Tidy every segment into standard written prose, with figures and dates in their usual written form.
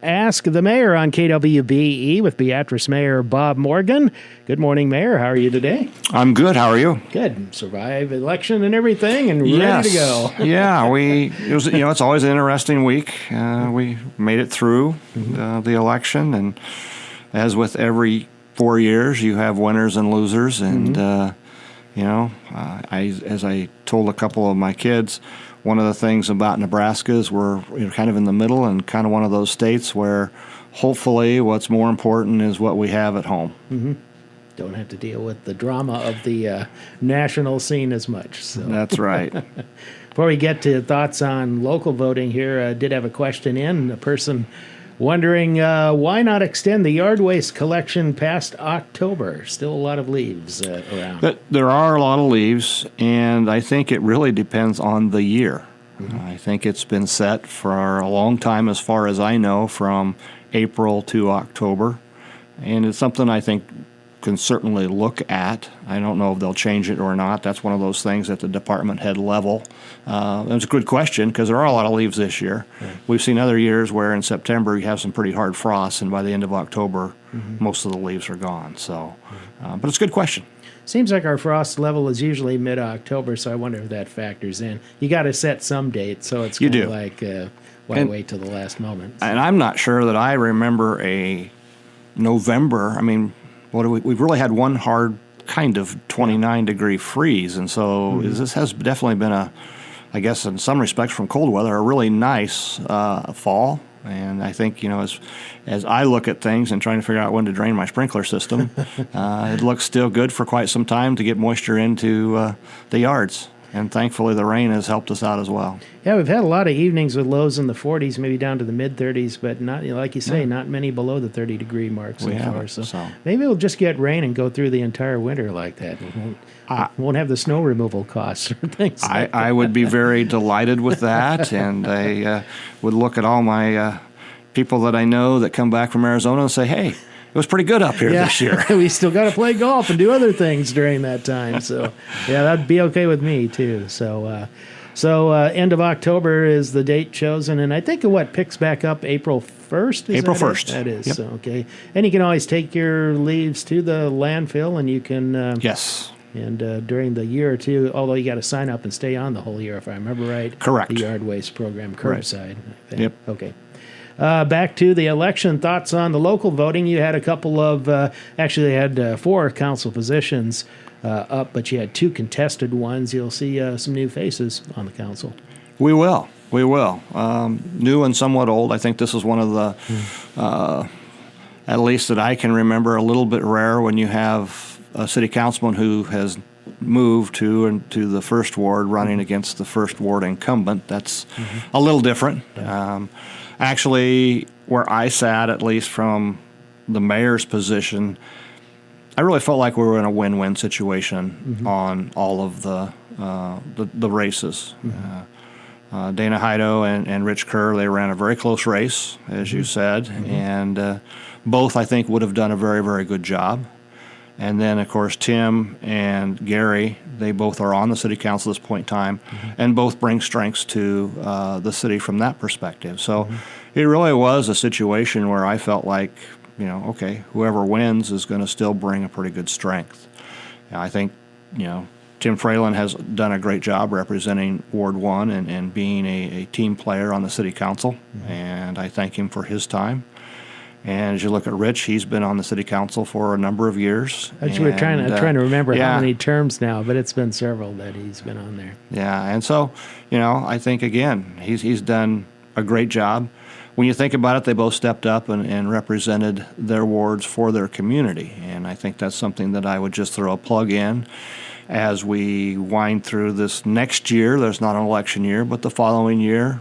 Ask the Mayor on KWBE with Beatrice Mayor Bob Morgan. Good morning, Mayor. How are you today? I'm good. How are you? Good. Survive election and everything and ready to go. Yeah, it's always an interesting week. We made it through the election, and as with every 4 years, you have winners and losers. And as I told a couple of my kids, one of the things about Nebraska is we're kind of in the middle and kind of one of those states where hopefully what's more important is what we have at home. Mm-hmm. Don't have to deal with the drama of the national scene as much. So. That's right. Before we get to thoughts on local voting here, I did have a question in. A person wondering why not extend the yard waste collection past October? Still a lot of leaves around. There are a lot of leaves, and I think it really depends on the year. Mm-hmm. I think it's been set for a long time, as far as I know, from April to October. And it's something I think can certainly look at. I don't know if they'll change it or not. That's one of those things at the department head level. It's a good question because there are a lot of leaves this year. Right. We've seen other years where in September you have some pretty hard frosts, and by the end of October, most of the leaves are gone. So, but it's a good question. Seems like our frost level is usually mid-October, so I wonder if that factors in. You got to set some date, so it's kind of like why wait till the last moment? And I'm not sure that I remember a November. I mean, we've really had one hard kind of 29-degree freeze, and so this has definitely been I guess in some respects from cold weather, a really nice fall. And I think, as I look at things and trying to figure out when to drain my sprinkler system, it looks still good for quite some time to get moisture into the yards. And thankfully, the rain has helped us out as well. Yeah, we've had a lot of evenings with lows in the 40s, maybe down to the mid-30s, but not, like you say, not many below the 30-degree mark so far. So maybe we'll just get rain and go through the entire winter like that. Won't have the snow removal costs or things like that. I would be very delighted with that, and I would look at all my people that I know that come back from Arizona and say, hey, it was pretty good up here this year. We still got to play golf and do other things during that time. So, that'd be okay with me, too. So, end of October is the date chosen. And I think picks back up April 1st? April 1st. That is. Yep. So, okay. And you can always take your leaves to the landfill, and you can... yes. And during the year or two, although you got to sign up and stay on the whole year, if I remember right. Correct. The yard waste program, curbside. I think. Yep. Okay. Back to the election, thoughts on the local voting. You had a couple of, actually had 4 council positions up, but you had 2 contested ones. You'll see some new faces on the council. We will. New and somewhat old. I think this is one of the, at least that I can remember, a little bit rare when you have a city councilman who has moved to the first ward running against the first ward incumbent. That's a little different. Actually, where I sat, at least from the mayor's position, I really felt like we were in a win-win situation on all of the races. Dana Heido and Rich Kerr, they ran a very close race, as you said, and both, I think, would have done a very, very good job. And then, of course, Tim and Gary, they both are on the city council at this point in time, and both bring strengths to the city from that perspective. So it really was a situation where I felt like, okay, whoever wins is going to still bring a pretty good strength. I think, Tim Fralin has done a great job representing Ward 1 and being a team player on the city council, and I thank him for his time. And as you look at Rich, he's been on the city council for a number of years. We're trying to remember how many terms now, but it's been several that he's been on there. Yeah, and so, I think, again, he's done a great job. When you think about it, they both stepped up and represented their wards for their community. And I think that's something that I would just throw a plug in as we wind through this next year. There's not an election year, but the following year,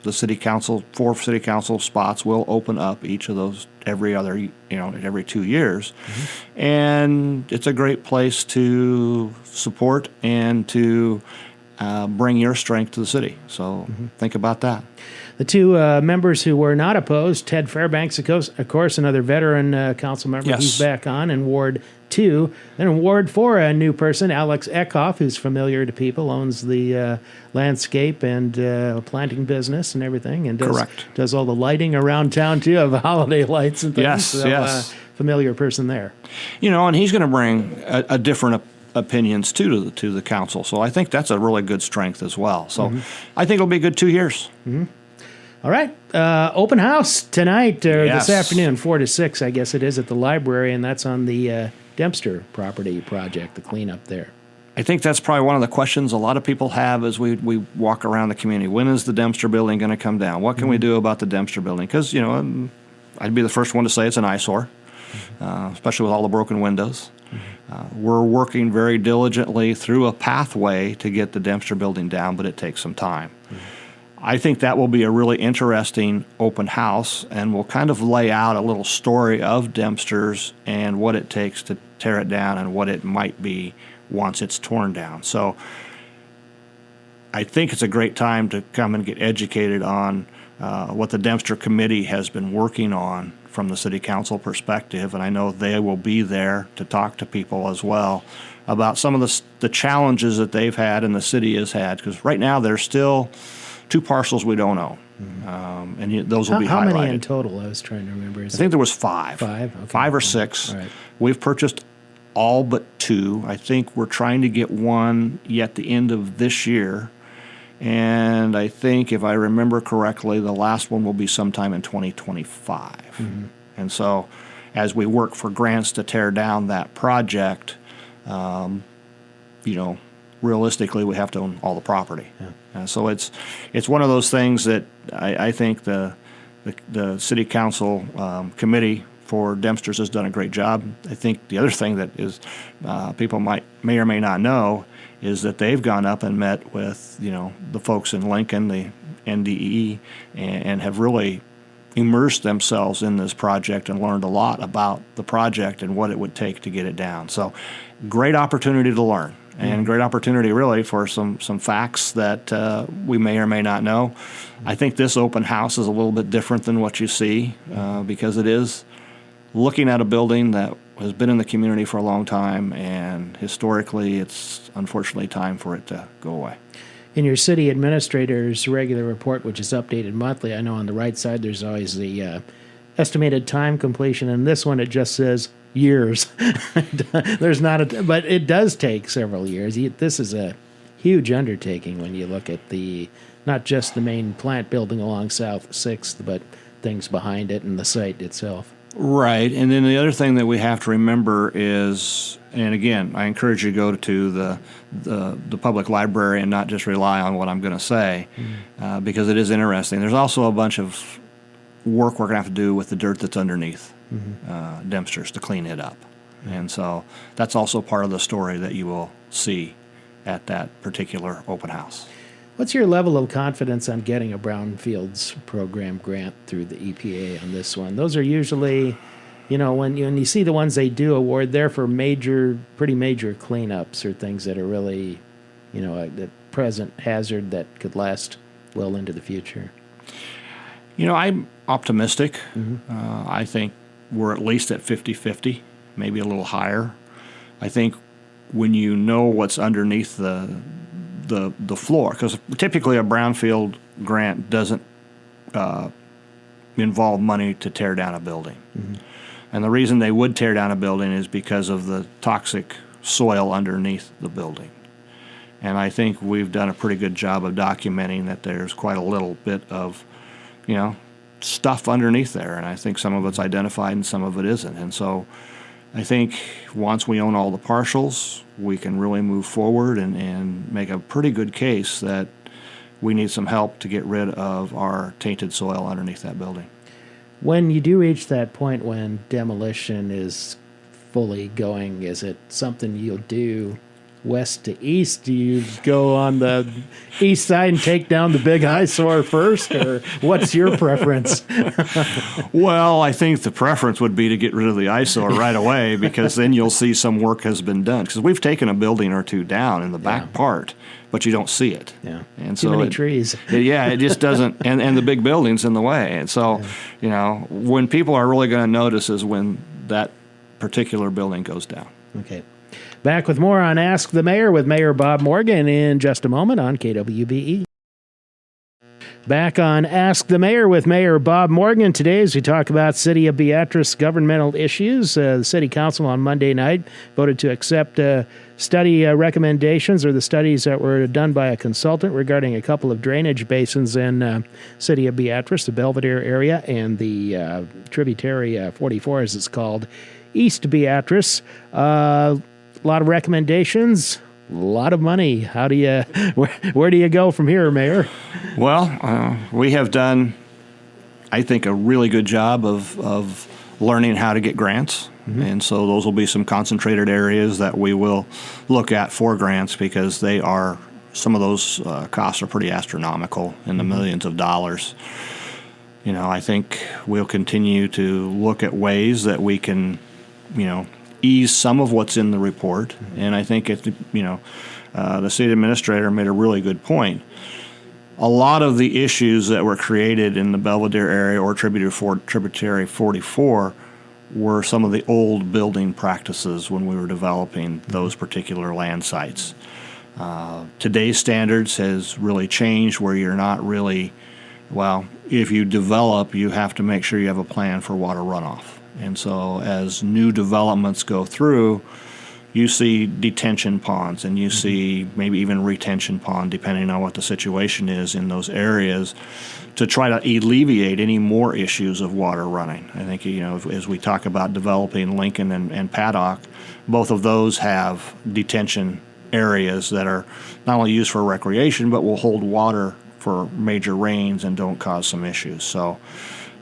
the city council, 4 city council spots will open up, each of those every 2 years. And it's a great place to support and to bring your strength to the city. So think about that. The two members who were not opposed, Ted Fairbanks, of course, another veteran council member. Yes. He's back on in Ward 2. Then in Ward 4, a new person, Alex Eckhoff, who's familiar to people, owns the landscape and planting business and everything, and does all the lighting around town, too, of holiday lights and things. Yes, so, yes. Familiar person there. And he's going to bring a different opinions, too, to the council. So I think that's a really good strength as well. So I think it'll be a good 2 years. Mm-hmm. All right. Open house tonight, this afternoon, 4 to 6, I guess it is, at the library, and that's on the Dempster property project, the cleanup there. I think that's probably one of the questions a lot of people have as we walk around the community. When is the Dempster building going to come down? What can we do about the Dempster building? Because, I'd be the first one to say it's an eyesore, especially with all the broken windows. We're working very diligently through a pathway to get the Dempster building down, but it takes some time. I think that will be a really interesting open house, and we'll kind of lay out a little story of Dempsters and what it takes to tear it down and what it might be once it's torn down. So I think it's a great time to come and get educated on what the Dempster Committee has been working on from the City Council perspective, and I know they will be there to talk to people as well about some of the challenges that they've had and the city has had, because right now there's still 2 parcels we don't own, and those will be highlighted. How many in total? I was trying to remember. I think there was 5. 5? Okay. 5 or 6. All right. We've purchased all but 2. I think we're trying to get one yet the end of this year, and I think, if I remember correctly, the last one will be sometime in 2025. And so as we work for grants to tear down that project, realistically, we have to own all the property. So it's one of those things that I think the City Council committee for Dempsters has done a great job. I think the other thing that is people may or may not know is that they've gone up and met with the folks in Lincoln, the NDE, and have really immersed themselves in this project and learned a lot about the project and what it would take to get it down. So great opportunity to learn. And great opportunity, really, for some facts that we may or may not know. I think this open house is a little bit different than what you see because it is looking at a building that has been in the community for a long time, and historically, it's unfortunately time for it to go away. In your city administrator's regular report, which is updated monthly, I know on the right side there's always the estimated time completion, and this one it just says years. There's not but it does take several years. This is a huge undertaking when you look at not just the main plant building along South 6th, but things behind it and the site itself. Right, and then the other thing that we have to remember is, and again, I encourage you to go to the public library and not just rely on what I'm going to say, because it is interesting. There's also a bunch of work we're going to have to do with the dirt that's underneath Dempsters to clean it up. And so that's also part of the story that you will see at that particular open house. What's your level of confidence on getting a Brownfields program grant through the EPA on this one? Those are usually, when you see the ones they do award, they're for pretty major cleanups or things that are really, a present hazard that could last well into the future. I'm optimistic. I think we're at least at 50-50, maybe a little higher. I think when you know what's underneath the floor, because typically a brownfield grant doesn't involve money to tear down a building. And the reason they would tear down a building is because of the toxic soil underneath the building. And I think we've done a pretty good job of documenting that there's quite a little bit of stuff underneath there, and I think some of it's identified and some of it isn't. And so I think once we own all the partials, we can really move forward and make a pretty good case that we need some help to get rid of our tainted soil underneath that building. When you do reach that point when demolition is fully going, is it something you'll do west to east? Do you go on the east side and take down the big eyesore first, or what's your preference? Well, I think the preference would be to get rid of the eyesore right away, because then you'll see some work has been done. Because we've taken a building or two down in the back part, but you don't see it. Yeah, and too many trees. It just doesn't, and the big building's in the way. And so, when people are really going to notice is when that particular building goes down. Okay. Back with more on Ask the Mayor with Mayor Bob Morgan in just a moment on KWBE. Back on Ask the Mayor with Mayor Bob Morgan today as we talk about City of Beatrice governmental issues. The City Council on Monday night voted to accept study recommendations, or the studies that were done by a consultant regarding a couple of drainage basins in City of Beatrice, the Belvedere area, and the Tributary 44, as it's called, East Beatrice. A lot of recommendations, a lot of money. How do you, where do you go from here, Mayor? Well, we have done, I think, a really good job of learning how to get grants. Mm-hmm. And so those will be some concentrated areas that we will look at for grants, because some of those costs are pretty astronomical, in the millions of dollars. I think we'll continue to look at ways that we can, ease some of what's in the report. And I think the city administrator made a really good point. A lot of the issues that were created in the Belvedere area or Tributary 44 were some of the old building practices when we were developing those particular land sites. Today's standards has really changed, where you're not really, if you develop, you have to make sure you have a plan for water runoff. And so as new developments go through, you see detention ponds, and you see maybe even retention pond, depending on what the situation is in those areas, to try to alleviate any more issues of water running. I think, as we talk about developing Lincoln and Paddock, both of those have detention areas that are not only used for recreation, but will hold water for major rains and don't cause some issues. So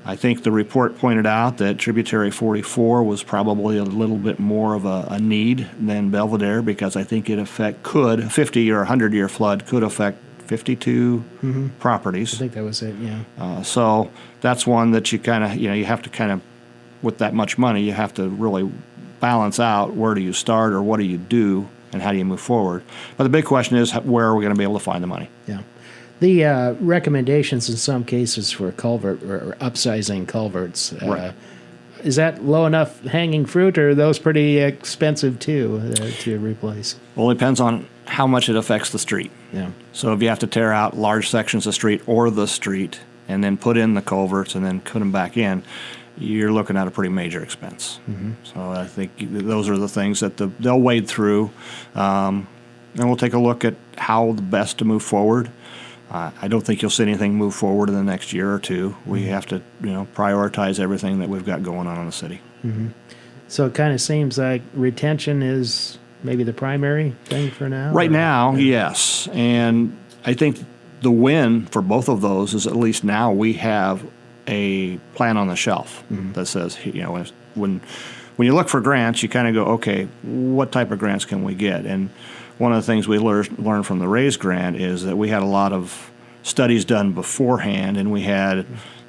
I think the report pointed out that Tributary 44 was probably a little bit more of a need than Belvedere, because I think a 50 or 100-year flood could affect 52 properties. I think that was it, yeah. So that's one that you kind of, you have to kind of, with that much money, you have to really balance out where do you start, or what do you do, and how do you move forward. But the big question is, where are we going to be able to find the money? Yeah. The recommendations in some cases for culvert or upsizing culverts, right. Is that low enough hanging fruit, or are those pretty expensive too to replace? Well, it depends on how much it affects the street. Yeah. So if you have to tear out large sections of street or the street and then put in the culverts and then put them back in, you're looking at a pretty major expense. Mm-hmm. So I think those are the things that they'll wade through, and we'll take a look at how the best to move forward. I don't think you'll see anything move forward in the next year or two. We have to, prioritize everything that we've got going on in the city. Mm-hmm. So it kind of seems like retention is maybe the primary thing for now? Right now, yes. And I think the win for both of those is, at least now we have a plan on the shelf that says, when you look for grants, you kind of go, okay, what type of grants can we get? And one of the things we learned from the RAISE grant is that we had a lot of studies done beforehand, and we had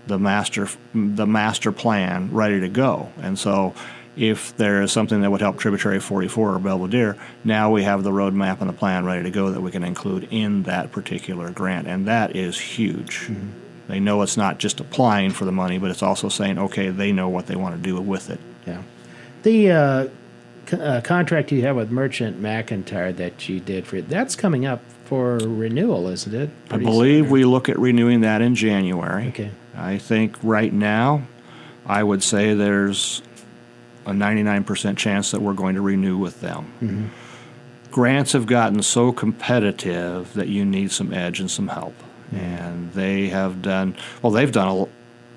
the master plan ready to go. And so if there is something that would help Tributary 44 or Belvedere, now we have the roadmap and the plan ready to go that we can include in that particular grant. And that is huge. Mm-hmm. They know it's not just applying for the money, but it's also saying, okay, they know what they want to do with it. Yeah. The contract you have with Merchant McIntyre that you did that's coming up for renewal, isn't it? I believe we look at renewing that in January. Okay. I think right now, I would say there's a 99% chance that we're going to renew with them. Mm-hmm. Grants have gotten so competitive that you need some edge and some help. Mm-hmm. And they've done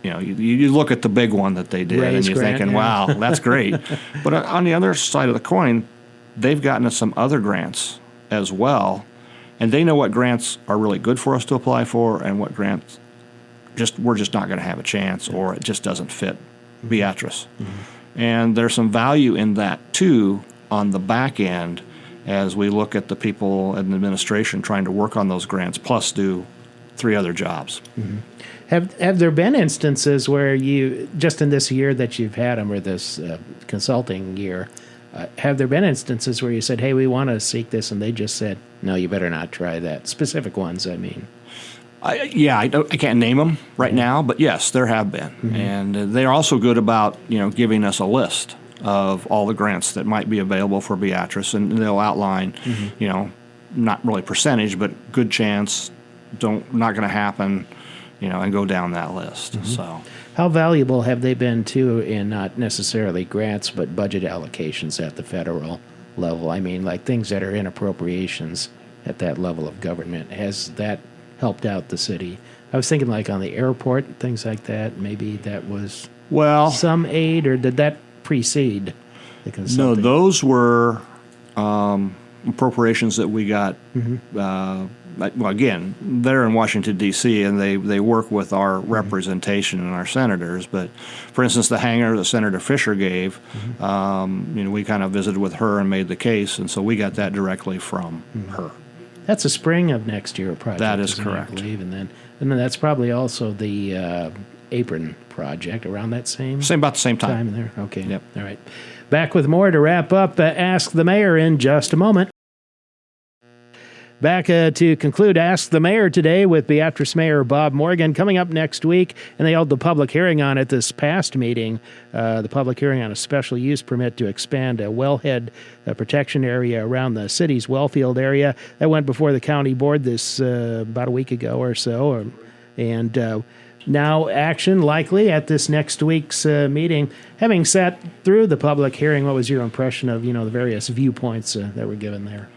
you look at the big one that they did, and you're thinking, wow, that's great. But on the other side of the coin, they've gotten us some other grants as well, and they know what grants are really good for us to apply for, and what grants we're just not going to have a chance, or it just doesn't fit Beatrice. Mm-hmm. And there's some value in that too on the back end, as we look at the people in the administration trying to work on those grants, plus do 3 other jobs. Mm-hmm. Have there been instances where you, just in this year that you've had them, or this consulting year, have there been instances where you said, hey, we want to seek this, and they just said, no, you better not try that? Specific ones, I mean. I can't name them right now, but yes, there have been. Mm-hmm. And they're also good about, giving us a list of all the grants that might be available for Beatrice, and they'll outline, not really percentage, but good chance, not going to happen, and go down that list. Mm-hmm. So, how valuable have they been too in not necessarily grants but budget allocations at the federal level? I mean, like things that are in appropriations at that level of government. Has that helped out the city? I was thinking like on the airport, things like that. Maybe that was some aid, or did that precede the consulting? No, those were appropriations that we got. Mm-hmm. Again, they're in Washington, D.C., and they work with our representation and our senators. But, for instance, the hangar that Senator Fisher gave, we kind of visited with her and made the case, and so we got that directly from her. That's the spring of next year project. That is correct. I believe, and then that's probably also the apron project around that about the same time. In there. Okay. Yep. All right. Back with more to wrap up. Ask the Mayor in just a moment. Back to conclude Ask the Mayor today with Beatrice Mayor Bob Morgan. Coming up next week, and they held the public hearing on it this past meeting, the public hearing on a special use permit to expand a wellhead protection area around the city's wellfield area. That went before the county board this about a week ago or so. And now action likely at this next week's meeting. Having sat through the public hearing, what was your impression of, the various viewpoints that were given there?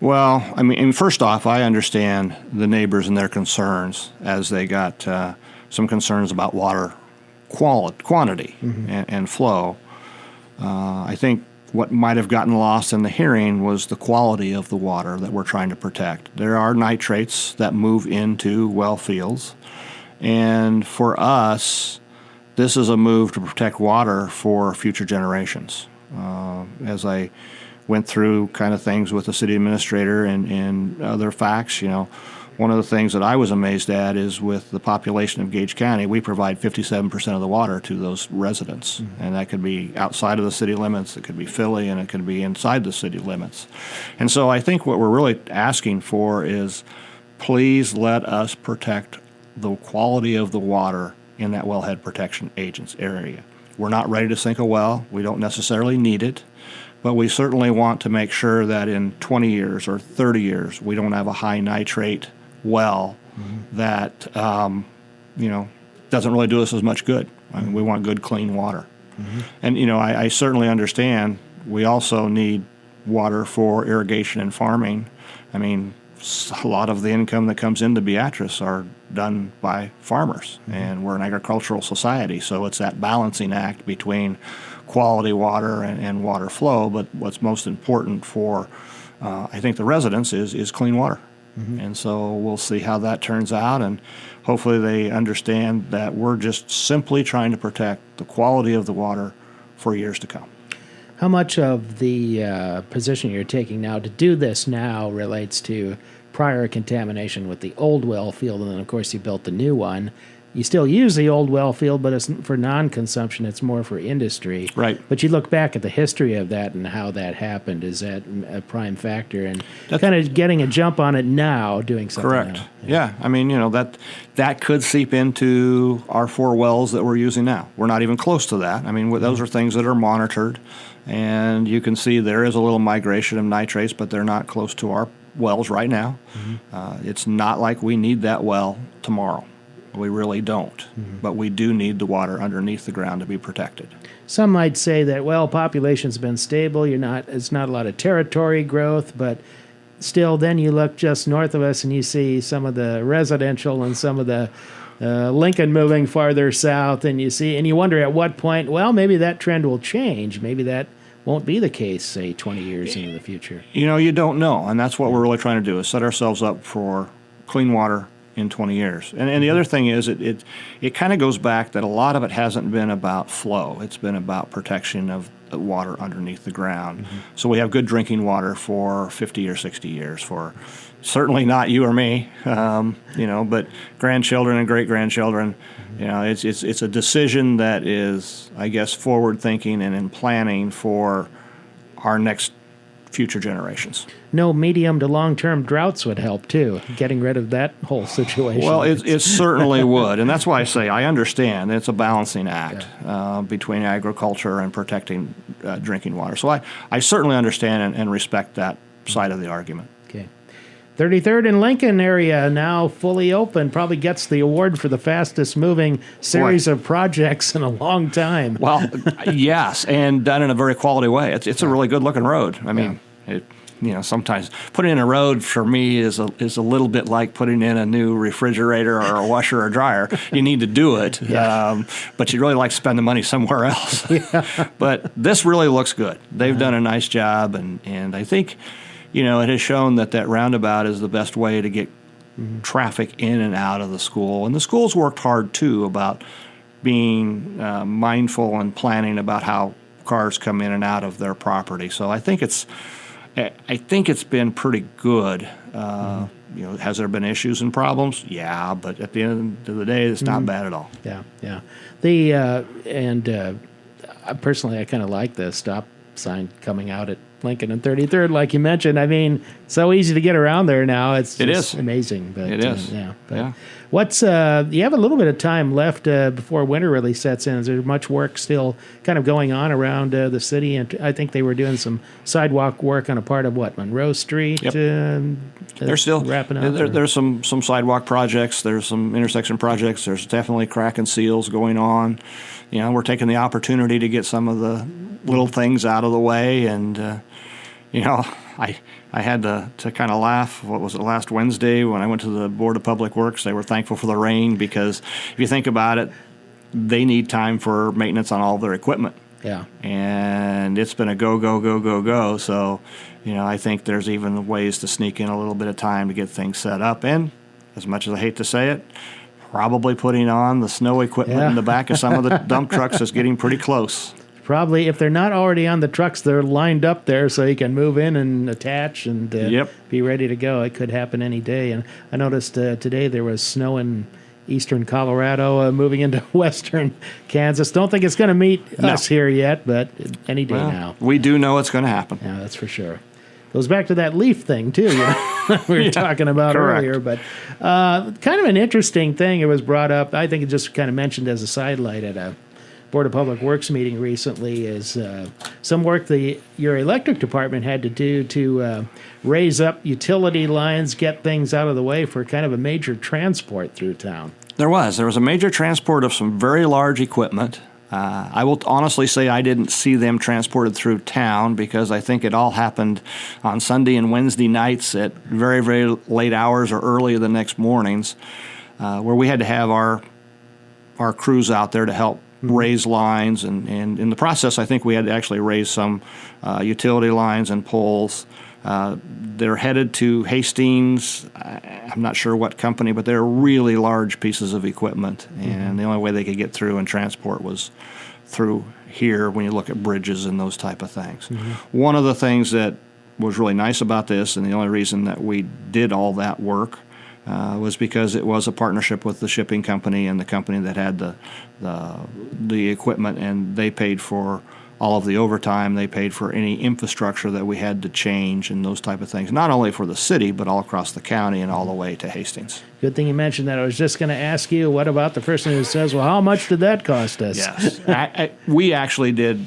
Well, I mean, first off, I understand the neighbors and their concerns as they got some concerns about water quantity and flow. I think what might have gotten lost in the hearing was the quality of the water that we're trying to protect. There are nitrates that move into well fields, and for us, this is a move to protect water for future generations. As I went through kind of things with the city administrator and other facts, one of the things that I was amazed at is with the population of Gage County, we provide 57% of the water to those residents. Mm-hmm. And that could be outside of the city limits, it could be Philly, and it could be inside the city limits. And so I think what we're really asking for is please let us protect the quality of the water in that wellhead protection agents area. We're not ready to sink a well. We don't necessarily need it. But we certainly want to make sure that in 20 years or 30 years, we don't have a high nitrate well that, doesn't really do us as much good. I mean, we want good, clean water. Mm-hmm. And, I certainly understand we also need water for irrigation and farming. I mean, a lot of the income that comes into Beatrice are done by farmers, and we're an agricultural society, so it's that balancing act between quality water and water flow. But what's most important for, I think, the residents is clean water. Mm-hmm. And so we'll see how that turns out, and hopefully they understand that we're just simply trying to protect the quality of the water for years to come. How much of the position you're taking now to do this now relates to prior contamination with the old well field, and then of course you built the new one? You still use the old well field, but it's for non-consumption. It's more for industry. Right. But you look back at the history of that and how that happened. Is that a prime factor in kind of getting a jump on it now, doing something correct. now? Yeah. I mean, that could seep into our 4 wells that we're using now. We're not even close to that. I mean, those are things that are monitored, and you can see there is a little migration of nitrates, but they're not close to our wells right now. Mm-hmm. It's not like we need that well tomorrow. We really don't, but we do need the water underneath the ground to be protected. Some might say that, population's been stable. It's not a lot of territory growth, but still, then you look just north of us and you see some of the residential and some of the Lincoln moving farther south, and you wonder at what point, maybe that trend will change. Maybe that won't be the case, say, 20 years into the future. You don't know, and that's what we're really trying to do, is set ourselves up for clean water in 20 years. And the other thing is, it kind of goes back that a lot of it hasn't been about flow. It's been about protection of water underneath the ground. So we have good drinking water for 50 or 60 years, for certainly not you or me, but grandchildren and great-grandchildren. It's a decision that is, I guess, forward-thinking and in planning for our next future generations. No medium to long-term droughts would help, too, getting rid of that whole situation. Well, it certainly would, and that's why I say I understand it's a balancing act between agriculture and protecting drinking water. So I certainly understand and respect that side of the argument. Okay. 33rd and Lincoln area now fully open, probably gets the award for the fastest moving series of projects in a long time. Well, yes, and done in a very quality way. It's a really good looking road. I mean, sometimes putting in a road for me is a little bit like putting in a new refrigerator or a washer or dryer. You need to do it, but you'd really like to spend the money somewhere else. But this really looks good. They've done a nice job, and I think it has shown that roundabout is the best way to get traffic in and out of the school. And the school's worked hard, too, about being mindful and planning about how cars come in and out of their property. So I think it's been pretty good. Has there been issues and problems? Yeah, but at the end of the day, it's not bad at all. Yeah. Personally, I kind of like the stop sign coming out at Lincoln and 33rd, like you mentioned. I mean, so easy to get around there now. It is amazing. But, it is. What's you have a little bit of time left before winter really sets in. Is there much work still kind of going on around the city? And I think they were doing some sidewalk work on a part of Monroe Street. Yep. They're still wrapping up. There's some sidewalk projects. There's some intersection projects. There's definitely crack and seals going on. We're taking the opportunity to get some of the little things out of the way, and I had to kind of laugh. What was it, last Wednesday when I went to the Board of Public Works? They were thankful for the rain because if you think about it, they need time for maintenance on all their equipment. Yeah. And it's been a go. So, I think there's even ways to sneak in a little bit of time to get things set up. And as much as I hate to say it, probably putting on the snow equipment in the back of some of the dump trucks is getting pretty close. Probably, if they're not already on the trucks, they're lined up there so you can move in and attach and be ready to go. It could happen any day. And I noticed today there was snow in eastern Colorado moving into western Kansas. Don't think it's going to meet us here yet, but any day now. We do know it's going to happen. Yeah, that's for sure. Goes back to that leaf thing, too, we were talking about earlier. But kind of an interesting thing. It was brought up, I think it just kind of mentioned as a sidelight at a Board of Public Works meeting recently, is some work your electric department had to do to raise up utility lines, get things out of the way for kind of a major transport through town. There was a major transport of some very large equipment. I will honestly say I didn't see them transported through town because I think it all happened on Sunday and Wednesday nights at very, very late hours or early the next mornings, where we had to have our crews out there to help raise lines, and in the process, I think we had to actually raise some utility lines and poles. They're headed to Hastings. I'm not sure what company, but they're really large pieces of equipment, and the only way they could get through and transport was through here when you look at bridges and those type of things. One of the things that was really nice about this, and the only reason that we did all that work, was because it was a partnership with the shipping company and the company that had the equipment, and they paid for all of the overtime. They paid for any infrastructure that we had to change and those type of things, not only for the city, but all across the county and all the way to Hastings. Good thing you mentioned that. I was just going to ask you, what about the person who says, well, how much did that cost us? Yes. We actually did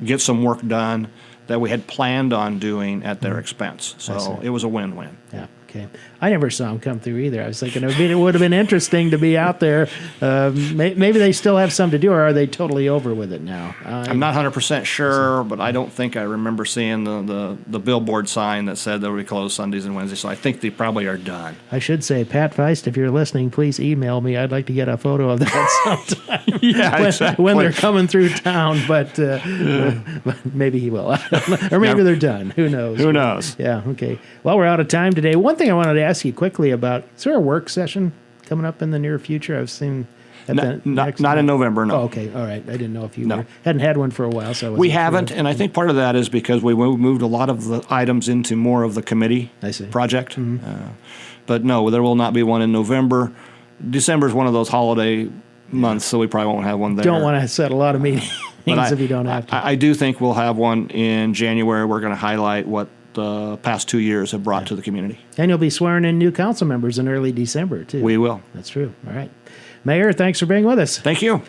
get some work done that we had planned on doing at their expense. So it was a win-win. Yeah. Okay. I never saw them come through either. I was thinking it would have been interesting to be out there. Maybe they still have some to do, or are they totally over with it now? I'm not 100% sure, but I don't think I remember seeing the billboard sign that said they would be closed Sundays and Wednesdays, so I think they probably are done. I should say, Pat Feist, if you're listening, please email me. I'd like to get a photo of that sometime when they're coming through town, but maybe he will. Or maybe they're done. Who knows? Who knows? Yeah, okay. Well, we're out of time today. One thing I wanted to ask you quickly about, is there a work session coming up in the near future? I've seen Not in November, no. Oh, okay, all right. I didn't know if you hadn't had one for a while, so I wasn't We sure. haven't, and I think part of that is because we moved a lot of the items into more of the committee project. But no, there will not be one in November. December is one of those holiday months, so we probably won't have one there. Don't want to set a lot of meetings if you don't have to. I do think we'll have one in January. We're going to highlight what the past 2 years have brought to the community. And you'll be swearing in new council members in early December, too. We will. That's true. All right. Mayor, thanks for being with us. Thank you.